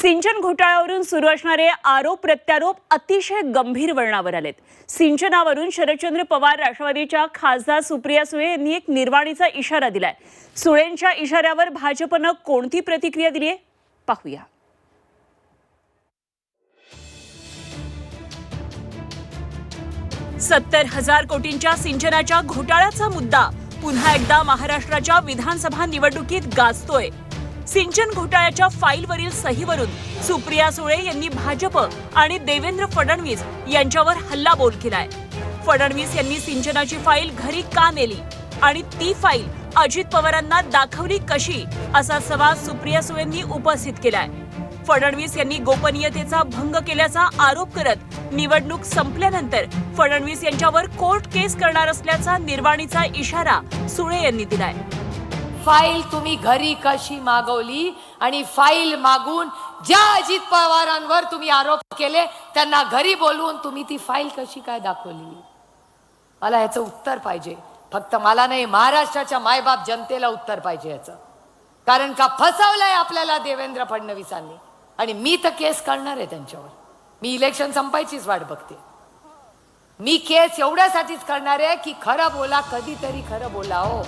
सिंचन घोटाळ्यावरून सुरू असणारे आरोप प्रत्यारोप अतिशय गंभीर वळणावर आलेत। सिंचनावरून शरदचंद्र पवार राष्ट्रवादीच्या खासदार सुप्रिया सुळे यांनी एक निर्वाणीचा इशारा दिलाय। सुळेंच्या इशाऱ्यावर भाजपनं कोणती प्रतिक्रिया दिली आहे पाहूया। 70,000 कोटींच्या सिंचनाच्या घोटाळ्याचा मुद्दा पुन्हा एकदा महाराष्ट्राच्या विधानसभा निवडणुकीत गाजतोय। सिंचन घोटाळ्याच्या फाईलवरील सहीवरून सुप्रिया सुळे यांनी भाजप आणि देवेंद्र फडणवीस यांच्यावर हल्लाबोल केलाय। फडणवीस यांनी सिंचनाची फाईल घरी का नेली आणि ती फाईल अजित पवारांना दाखवली कशी असा सवाल सुप्रिया सुळेंनी उपस्थित केलाय। फडणवीस यांनी गोपनीयतेचा भंग केल्याचा आरोप करत निवडणूक संपल्यानंतर फडणवीस यांच्यावर कोर्ट केस करणार असल्याचा निर्वाणीचा इशारा सुळे यांनी दिलाय। फाईल तुम्ही घरी कशी मागवली आणि फाईल मागून ज्या अजित पवारांवर तुम्ही आरोप केले त्यांना घरी बोलवून तुम्ही ती फाईल कशी काय दाखवली? मला याचं उत्तर पाहिजे। फक्त मला नाही, महाराष्ट्राच्या मायबाप जनतेला उत्तर पाहिजे याचं। कारण का फसवलंय आपल्याला देवेंद्र फडणवीसांनी आणि मी तर केस करणार आहे त्यांच्यावर। मी इलेक्शन संपायचीच वाट बघते। मी केस एवढ्यासाठीच करणार आहे की खरं बोला, कधीतरी खरं बोला हो।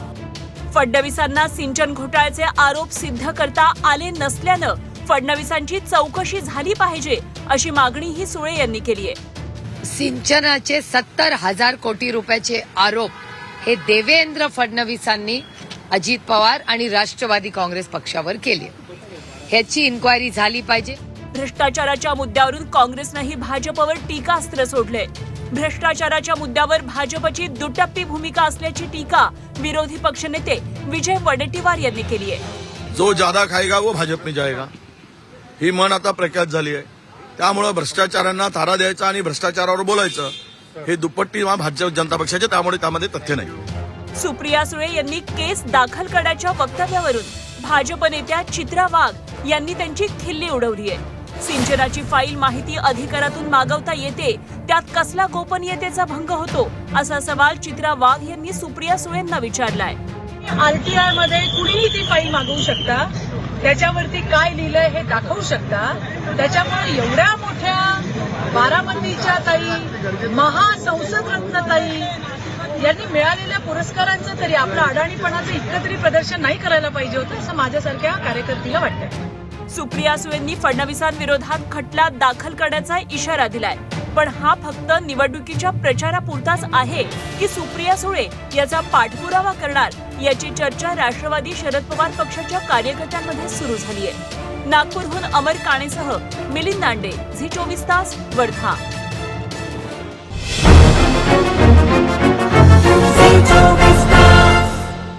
फडणवीसांना सिंचन घोटाळ्याचे आरोप सिद्ध करता आले नसल्यानं फडणवीसांची चौकशी झाली पाहिजे अशी मागणीही सुळे यांनी केली आहे। सिंचनाचे 70,000 कोटी रुपयाचे आरोप हे देवेंद्र फडणवीसांनी अजित पवार आणि राष्ट्रवादी काँग्रेस पक्षावर केले। ह्याची इन्क्वायरी झाली पाहिजे। भ्रष्टाचाराच्या मुद्द्यावरून काँग्रेसनंही भाजपवर टीकास्त्र सोडले। भ्रष्टाचाराच्या मुद्द्यावर भाजपची दुटप्पी भूमिका असल्याची टीका विरोधी पक्षनेते विजय वडेट्टीवार यांनी केली आहे। जो ज्यादा खाएगा वो भाजप में जाएगा ही म्हण आता प्रख्यात झाली आहे। त्यामुळे भ्रष्टाचारांना थारा द्यायचा आणि भ्रष्टाचारावर बोलायचं हे दुपट्टी भारतीय जनता पक्षाचे, त्यामुळे त्यामध्ये तथ्य नाही। सुप्रिया सुळे यांनी केस दाखल करण्याच्या वक्तव्यावरून भाजप नेत्या चित्रा वाघ यांनी त्यांची खिल्ली उडवली आहे। सिंचनाची फाईल माहिती अधिकारातून मागवता येते, त्यात कसला गोपनीयतेचा भंग होतो असा सवाल चित्रा वाघ यांनी सुप्रिया सुळेंना विचारलाय। आरटीआय मध्ये कुणीही ती फाईल मागवू शकता, त्याच्यावरती काय लिहिलंय हे दाखवू शकता। त्याच्यामुळे एवढ्या मोठ्या बारामतीच्या ताई, महासंसद रत्न ताई यांनी मिळालेल्या पुरस्कारांचं तरी आपलं अडाणीपणाचं इतकं तरी प्रदर्शन नाही करायला पाहिजे होतं असं माझ्यासारख्या कार्यकर्तीला वाटतंय। सुप्रिया सुळेंनी फडणवीसांविरोधात खटला दाखल करण्याचा इशारा दिलाय, पण हा फक्त निवडणुकीच्या प्रचारापुरताच आहे की सुप्रिया सुळे याचा पाठपुरावा करणार याची चर्चा राष्ट्रवादी शरद पवार पक्षाच्या कार्यकर्त्यांमध्ये सुरू झाली आहे। नागपूरहून अमर काणेसह मिलिंद दांडे, झी 24 तास, वर्धा।